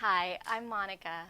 Hi, I'm Monica.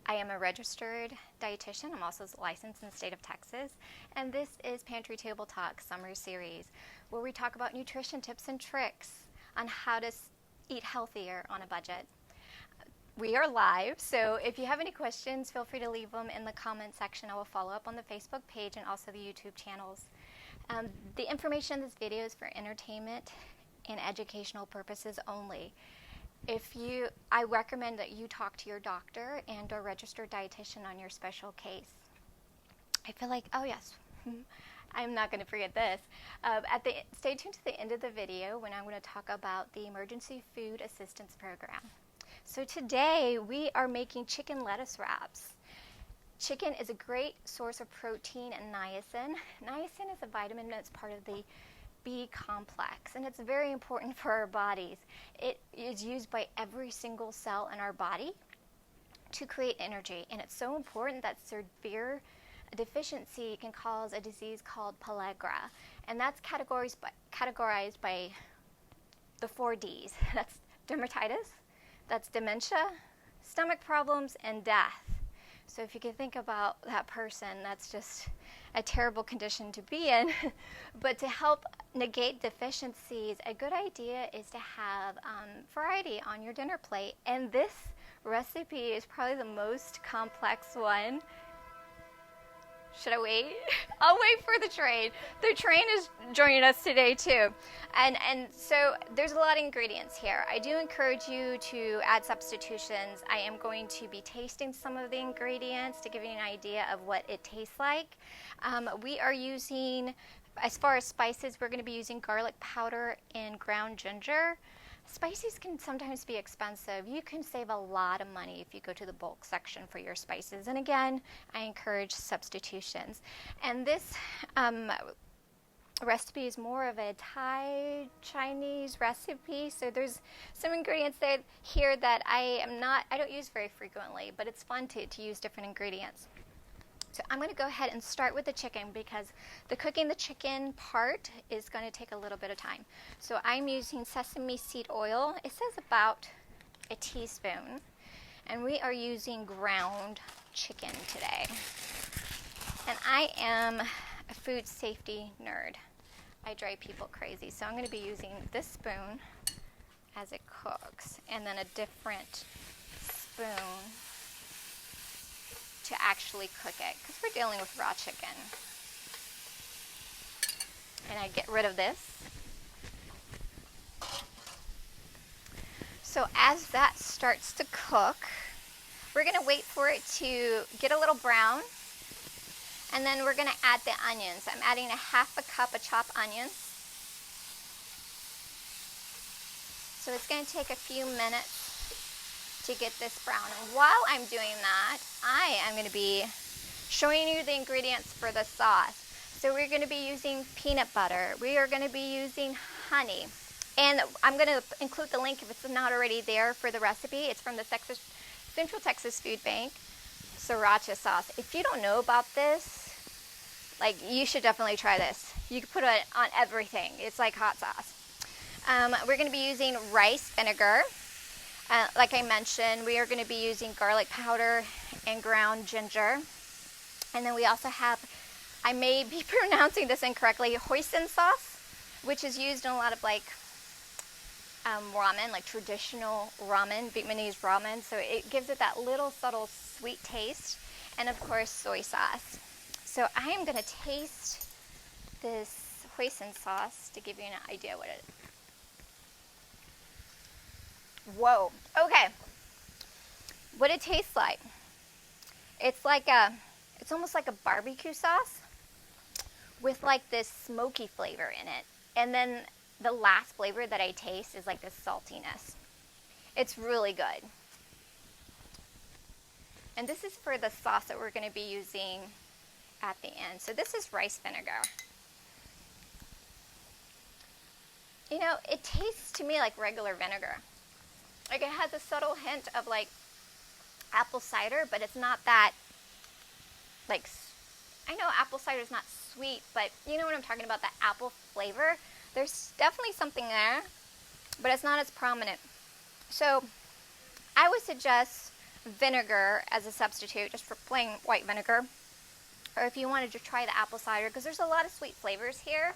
I am a registered dietitian. I'm also licensed in the state of Texas. And this is Pantry Table Talk Summer Series, where we talk about nutrition tips and tricks on how to eat healthier on a budget. We are live, so if you have any questions, feel free to leave them in the comment section. I will follow up on the Facebook page and also the YouTube channels. The information in this video is for entertainment and educational purposes only. I recommend that you talk to your doctor and or registered dietitian on your special case. I feel like, oh yes, I'm not going to forget this. Stay tuned to the end of the video when I'm going to talk about the Emergency Food Assistance Program. So today we are making chicken lettuce wraps. Chicken is a great source of protein and niacin. Niacin is a vitamin that's part of the B complex, and it's very important for our bodies. It is used by every single cell in our body to create energy, and it's so important that severe deficiency can cause a disease called pellagra, and that's categorized by the 4 Ds. That's dermatitis, that's dementia, stomach problems, and death. So if you can think about that person, that's just a terrible condition to be in. But to help negate deficiencies, a good idea is to have variety on your dinner plate. And this recipe is probably the most complex one. Should I wait? I'll wait for the train. The train is joining us today too. And so there's a lot of ingredients here. I do encourage you to add substitutions. I am going to be tasting some of the ingredients to give you an idea of what it tastes like. We are using, as far as spices, we're going to be using garlic powder and ground ginger. Spices can sometimes be expensive. You can save a lot of money if you go to the bulk section for your spices. And again, I encourage substitutions. And this recipe is more of a Thai Chinese recipe. So there's some ingredients here that I don't use very frequently, but it's fun to use different ingredients. So I'm going to go ahead and start with the chicken because the cooking the chicken part is going to take a little bit of time. So I'm using sesame seed oil. It says about a teaspoon. And we are using ground chicken today. And I am a food safety nerd. I drive people crazy. So I'm going to be using this spoon as it cooks and then a different spoon to actually cook it because we're dealing with raw chicken. And I get rid of this. So as that starts to cook, we're going to wait for it to get a little brown, and then we're going to add the onions. I'm adding a half a cup of chopped onions. So it's going to take a few minutes to get this brown. And while I'm doing that, I am going to be showing you the ingredients for the sauce. So we're going to be using peanut butter. We are going to be using honey. And I'm going to include the link if it's not already there for the recipe. It's from the Central Texas Food Bank, sriracha sauce. If you don't know about this, you should definitely try this. You can put it on everything. It's like hot sauce. We're going to be using rice vinegar. Like I mentioned, we are going to be using garlic powder and ground ginger. And then we also have, I may be pronouncing this incorrectly, hoisin sauce, which is used in a lot of ramen, like traditional ramen, Vietnamese ramen. So it gives it that little subtle sweet taste. And of course, soy sauce. So I am going to taste this hoisin sauce to give you an idea what it is. Whoa. Okay. What it tastes like. It's almost like a barbecue sauce with this smoky flavor in it. And then the last flavor that I taste is this saltiness. It's really good. And this is for the sauce that we're going to be using at the end. So this is rice vinegar. It tastes to me like regular vinegar. It has a subtle hint of apple cider, but it's not that I know apple cider is not sweet, but you know what I'm talking about, that apple flavor. There's definitely something there, but it's not as prominent. So I would suggest vinegar as a substitute, just for plain white vinegar. Or if you wanted to try the apple cider, because there's a lot of sweet flavors here.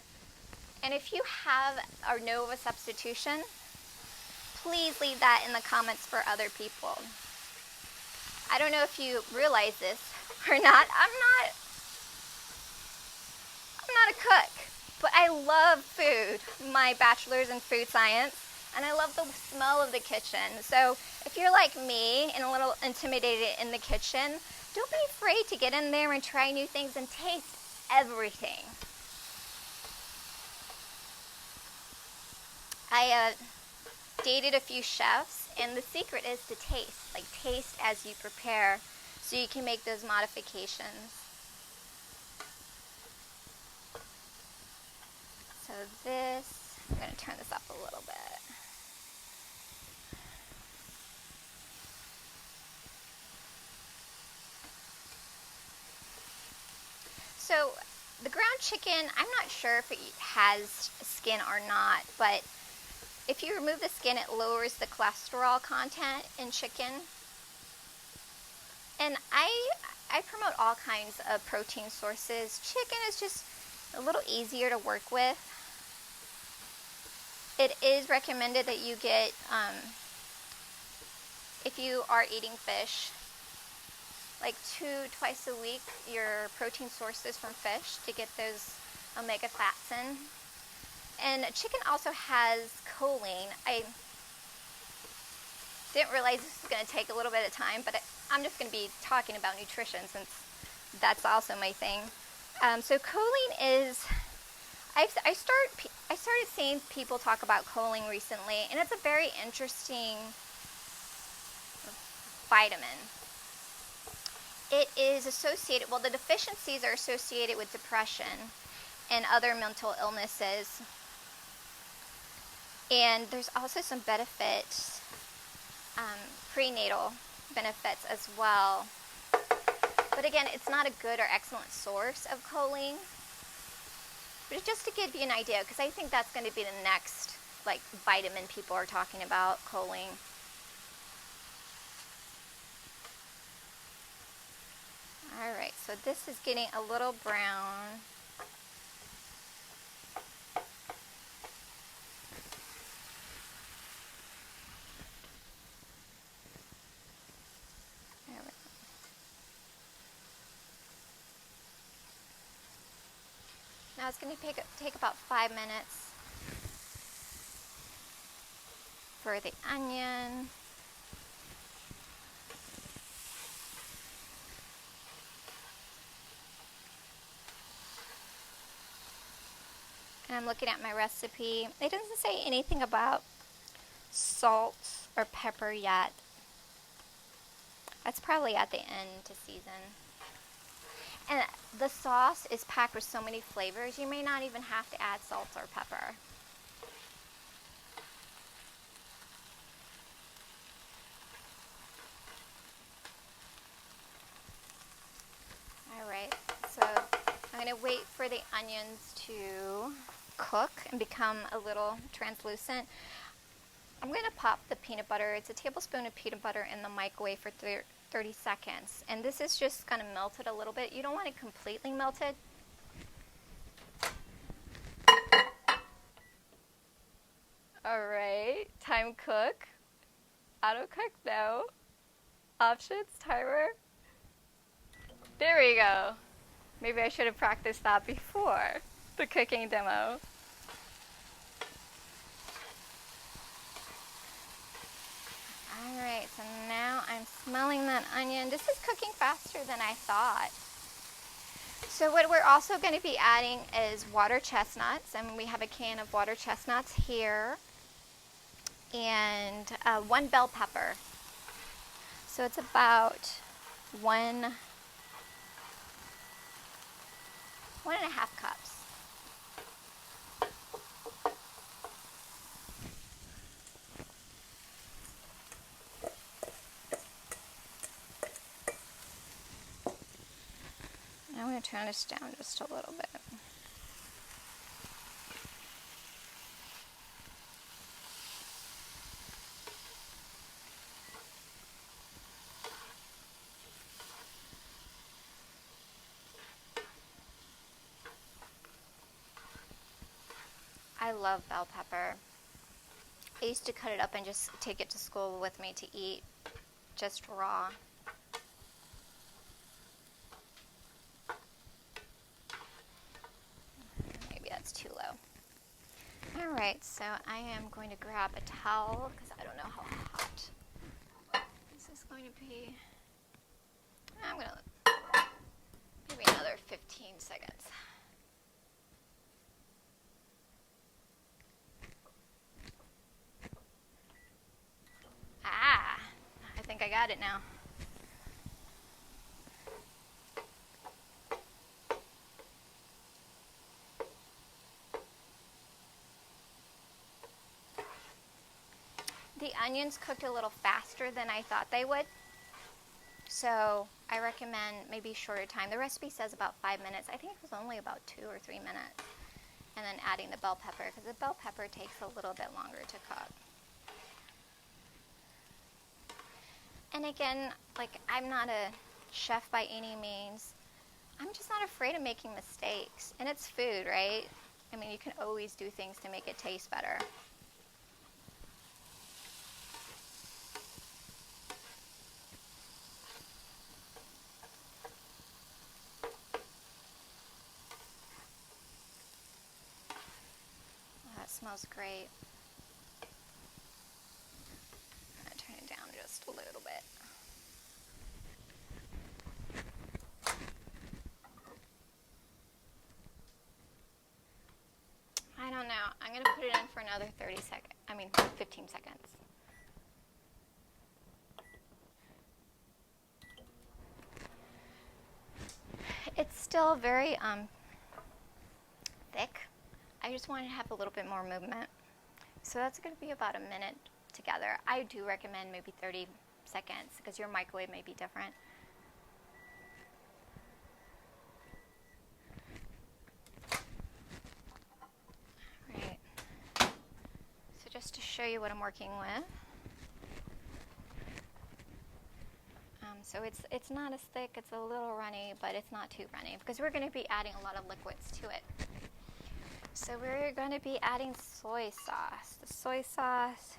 And if you have or know of a substitution, please leave that in the comments for other people. I don't know if you realize this or not. I'm not a cook, but I love food. My bachelor's in food science, and I love the smell of the kitchen. So if you're like me and a little intimidated in the kitchen, don't be afraid to get in there and try new things and taste everything. I dated a few chefs, and the secret is to taste. Like, taste as you prepare so you can make those modifications. So this, I'm going to turn this up a little bit. So the ground chicken, I'm not sure if it has skin or not, but if you remove the skin, it lowers the cholesterol content in chicken. And I promote all kinds of protein sources. Chicken is just a little easier to work with. It is recommended that you get, if you are eating fish, like twice a week, your protein sources from fish to get those omega fats in. And chicken also has choline. I didn't realize this was going to take a little bit of time, but I'm just going to be talking about nutrition since that's also my thing. So choline is, I started seeing people talk about choline recently, and it's a very interesting vitamin. It is associated, well, the deficiencies are associated with depression and other mental illnesses. And there's also some benefits, prenatal benefits as well. But again, it's not a good or excellent source of choline. But just to give you an idea, because I think that's going to be the next vitamin people are talking about, choline. Alright, so this is getting a little brown. Now it's going to take about 5 minutes for the onion. And I'm looking at my recipe. It doesn't say anything about salt or pepper yet. That's probably at the end to season. And the sauce is packed with so many flavors, you may not even have to add salt or pepper. Alright, so I'm going to wait for the onions to cook and become a little translucent. I'm going to pop the peanut butter. It's a tablespoon of peanut butter in the microwave for 30 seconds. And this is just going to melt it a little bit. You don't want it completely melted. Alright, time cook. Auto cook, no. Options, timer. There we go. Maybe I should have practiced that before the cooking demo. Alright, so now I'm smelling that onion. This is cooking faster than I thought. So what we're also going to be adding is water chestnuts, and we have a can of water chestnuts here, and 1 bell pepper. So it's about 1.5 cups. I'm going to turn this down just a little bit. I love bell pepper. I used to cut it up and just take it to school with me to eat, just raw. Maybe that's too low. All right, so I am going to grab a towel because I don't know how hot this is going to be. I'm going to maybe another 15 seconds. I think I got it now. The onions cooked a little faster than I thought they would, so I recommend maybe shorter time. The recipe says about 5 minutes. I think it was only about 2 or 3 minutes. And then adding the bell pepper, because the bell pepper takes a little bit longer to cook. And again, like, I'm not a chef by any means. I'm just not afraid of making mistakes. And it's food, right? I mean, you can always do things to make it taste better. Oh, that smells great. I'm going to turn it down just a little bit. I don't know. I'm going to put it in for another 15 seconds. It's still very thick. I just wanted to have a little bit more movement. So that's going to be about a minute together. I do recommend maybe 30 seconds because your microwave may be different. Right. So just to show you what I'm working with. So it's not as thick, it's a little runny, but it's not too runny because we're going to be adding a lot of liquids to it. So we're going to be adding soy sauce. The soy sauce,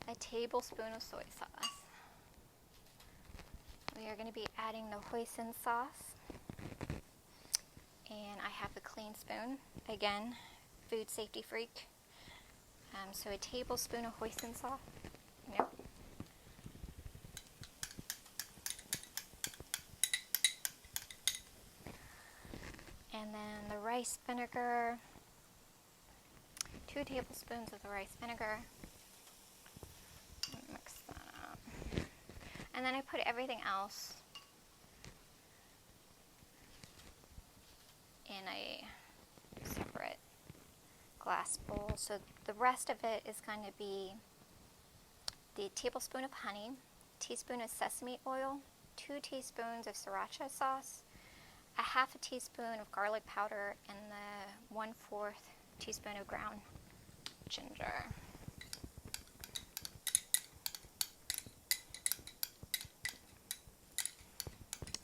a tablespoon of soy sauce. We are going to be adding the hoisin sauce. And I have a clean spoon. Again, food safety freak. So a tablespoon of hoisin sauce. Yep. And then the rice vinegar, 2 tablespoons of the rice vinegar. Mix that up. And then I put everything else in a separate glass bowl. So the rest of it is going to be the tablespoon of honey, teaspoon of sesame oil, 2 teaspoons of sriracha sauce, a half a teaspoon of garlic powder, and the 1/4 teaspoon of ground ginger.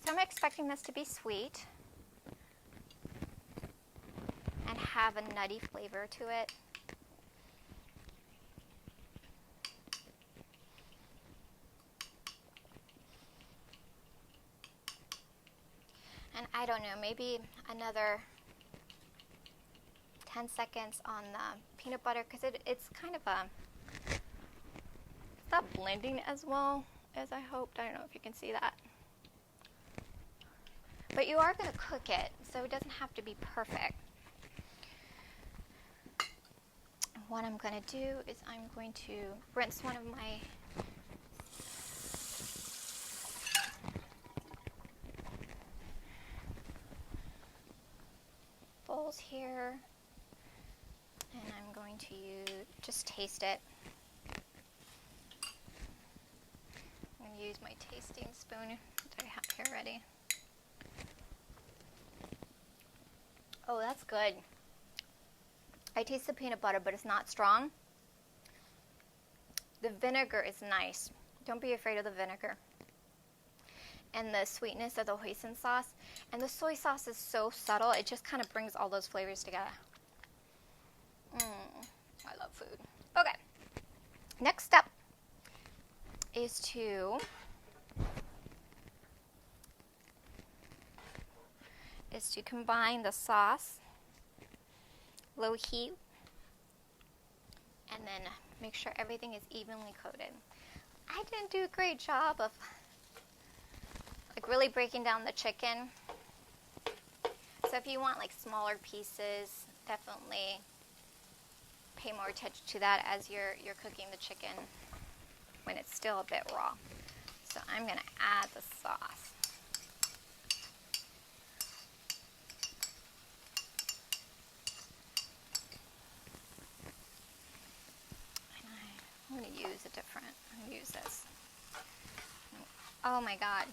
So I'm expecting this to be sweet and have a nutty flavor to it. And I don't know, maybe another 10 seconds on the peanut butter because it's kind of it's not blending as well as I hoped. I don't know if you can see that. But you are going to cook it, so it doesn't have to be perfect. What I'm going to do is I'm going to rinse one of my bowls here, and I'm going to just taste it. I'm going to use my tasting spoon that I have here ready. Oh, that's good. I taste the peanut butter, but it's not strong. The vinegar is nice. Don't be afraid of the vinegar. And the sweetness of the hoisin sauce. And the soy sauce is so subtle, it just kind of brings all those flavors together. I love food. Okay. Next step is to combine the sauce, low heat, and then make sure everything is evenly coated. I didn't do a great job of like really breaking down the chicken. So if you want like smaller pieces, definitely pay more attention to that as you're cooking the chicken when it's still a bit raw. So I'm going to add the sauce. And I'm going to use I'm going to use this. Oh my God.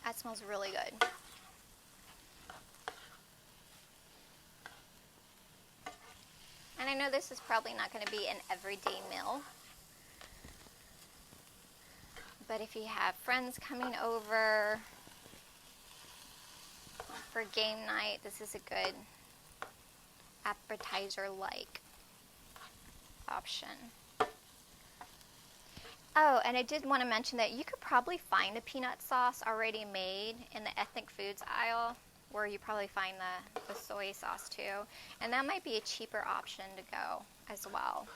That smells really good. And I know this is probably not going to be an everyday meal, but if you have friends coming over for game night, this is a good appetizer-like option. Oh, and I did want to mention that you could probably find a peanut sauce already made in the ethnic foods aisle, where you probably find the soy sauce too. And that might be a cheaper option to go as well.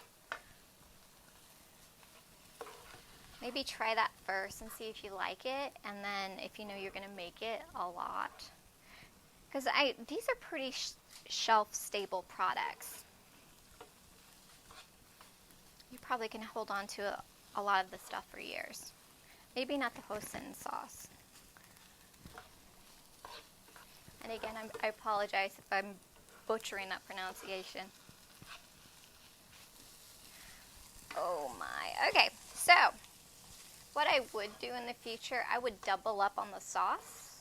Maybe try that first and see if you like it, and then if you know you're going to make it a lot. Because these are pretty shelf-stable products. You probably can hold on to a lot of the stuff for years. Maybe not the hoisin sauce. And again, I apologize if I'm butchering that pronunciation. Oh my. Okay, so what I would do in the future, I would double up on the sauce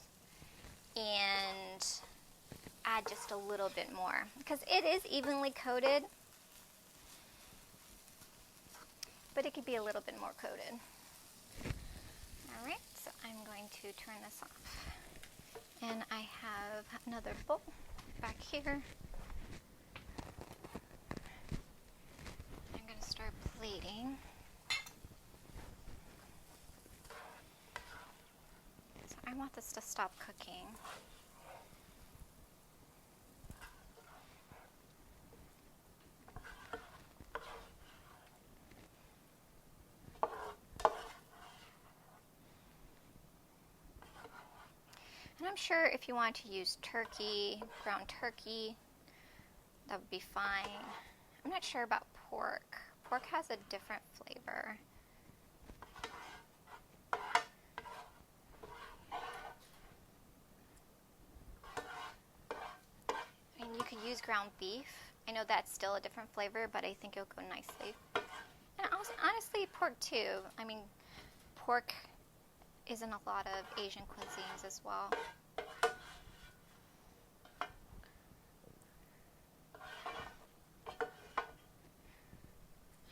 and add just a little bit more, because it is evenly coated, but it could be a little bit more coated. Alright, so I'm going to turn this off. And I have another bowl back here. I'm going to start plating. So I want this to stop cooking. And I'm sure if you want to use turkey, ground turkey, that would be fine. I'm not sure about pork. Pork has a different flavor. I mean, you could use ground beef. I know that's still a different flavor, but I think it'll go nicely. And also, honestly, pork too. I mean, pork is in a lot of Asian cuisines as well.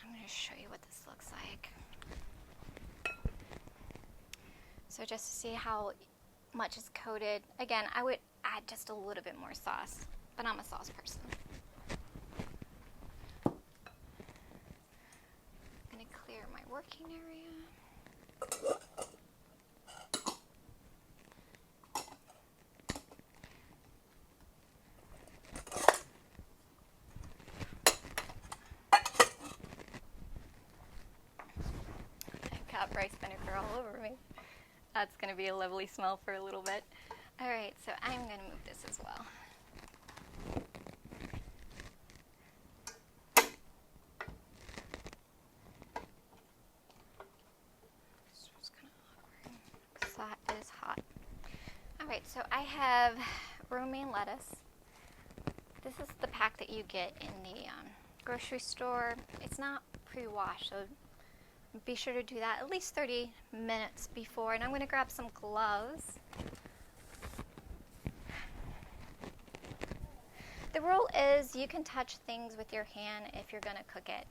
I'm going to show you what this looks like. So just to see how much is coated. Again, I would add just a little bit more sauce, but I'm a sauce person. I'm going to clear my working area. Rice vinegar all over me. That's going to be a lovely smell for a little bit. Alright, so I'm going to move this as well. It's just kind of awkward because that is hot. Alright, so I have romaine lettuce. This is the pack that you get in the grocery store. It's not pre-washed, so be sure to do that at least 30 minutes before. And I'm going to grab some gloves. The rule is you can touch things with your hand if you're going to cook it.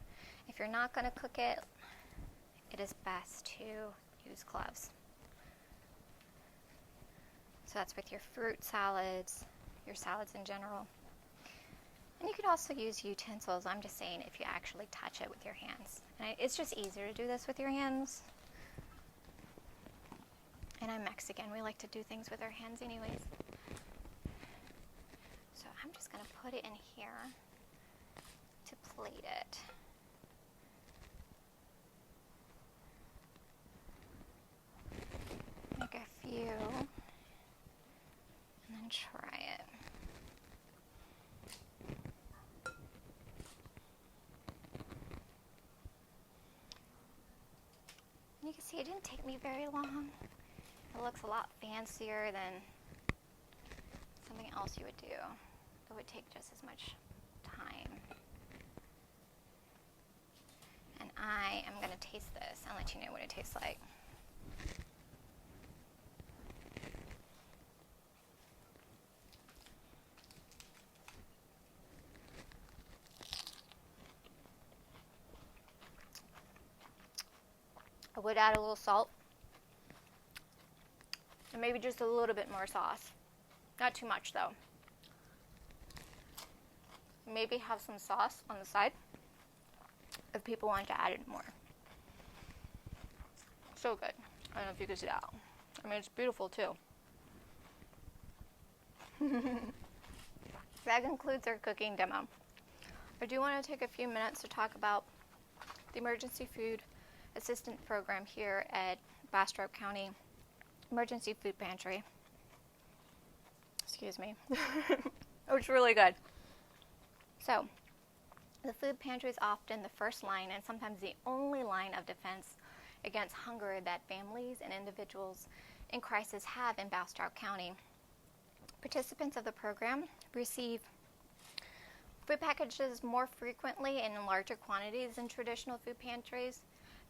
If you're not going to cook it, it is best to use gloves. So that's with your fruit salads, your salads in general. And you could also use utensils. I'm just saying if you actually touch it with your hands. And it's just easier to do this with your hands. And I'm Mexican. We like to do things with our hands anyways. So I'm just going to put it in here to plate it. Make a few and then try it. You can see it didn't take me very long. It looks a lot fancier than something else you would do. It would take just as much time. And I am going to taste this and let you know what it tastes like. I would add a little salt and maybe just a little bit more sauce. Not too much though. Maybe have some sauce on the side if people want to add it more. So good. I don't know if you can see that. I mean, it's beautiful too. That concludes our cooking demo. I do want to take a few minutes to talk about the Emergency Food Assistance Program here at Bastrop County Emergency Food Pantry. Excuse me. It's really good. So, the food pantry is often the first line and sometimes the only line of defense against hunger that families and individuals in crisis have in Bastrop County. Participants of the program receive food packages more frequently and in larger quantities than traditional food pantries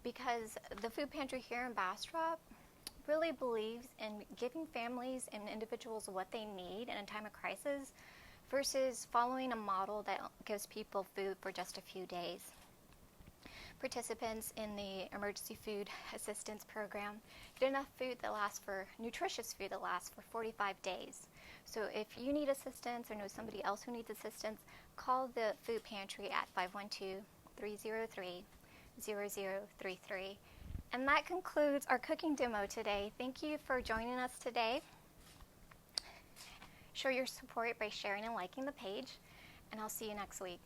because the food pantry here in Bastrop really believes in giving families and individuals what they need in a time of crisis versus following a model that gives people food for just a few days. Participants in the Emergency Food Assistance Program get enough food that lasts for, nutritious food that lasts for 45 days. So if you need assistance or know somebody else who needs assistance, call the food pantry at 512-303-0033. And that concludes our cooking demo today. Thank you for joining us today. Show your support by sharing and liking the page, and I'll see you next week.